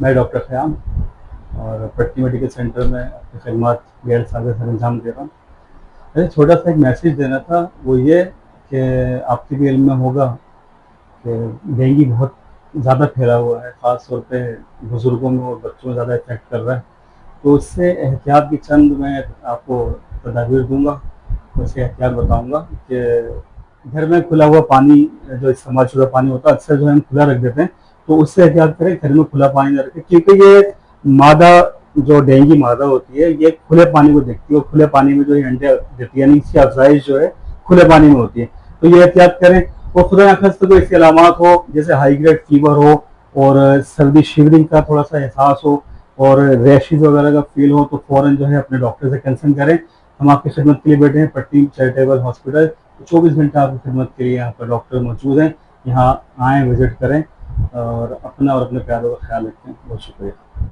मैं डॉक्टर ख़याम और पट्टी मेडिकल सेंटर में अपनी खिदमत गैर सागर सर अंजाम दे रहा हूँ। मुझे छोटा सा एक मैसेज देना था, वो ये कि आपके भी इल्म में होगा कि डेंगू बहुत ज़्यादा फैला हुआ है, ख़ास तौर पे बुज़ुर्गों में और बच्चों में ज़्यादा इफेक्ट कर रहा है। तो उससे एहतियात की चंद मैं आपको तदाबीर दूँगा, उससे एहतियात बताऊँगा कि घर में खुला हुआ पानी, जो इस्तेमाल शुदा पानी होता है, अक्सर जो है हम खुला रख देते हैं, तो उससे एहतियात करें, घर में खुला पानी न रखें, क्योंकि ये मादा जो डेंगू मादा होती है, ये खुले पानी को देखती है और खुले पानी में जो ये अंडे देती है, यानी इसकी अफजाइश जो है खुले पानी में होती है। तो ये एहतियात करें। और खुदा न खास्ता कोई इसके अलामात हो, जैसे हाई ग्रेड फीवर हो और सर्दी शिवरिंग का थोड़ा सा एहसास हो और रैशेज वगैरह का फील हो, तो फ़ौरन जो है अपने डॉक्टर से कंसल्ट करें। हम आपकी खिदमत के लिए बैठे हैं पट्टी चैरिटेबल हॉस्पिटल, 24 घंटे आपकी खिदमत के लिए यहाँ पर डॉक्टर मौजूद हैं। यहाँ आएँ, विजिट करें और अपना और अपने प्यारों का ख्याल रखें। बहुत शुक्रिया।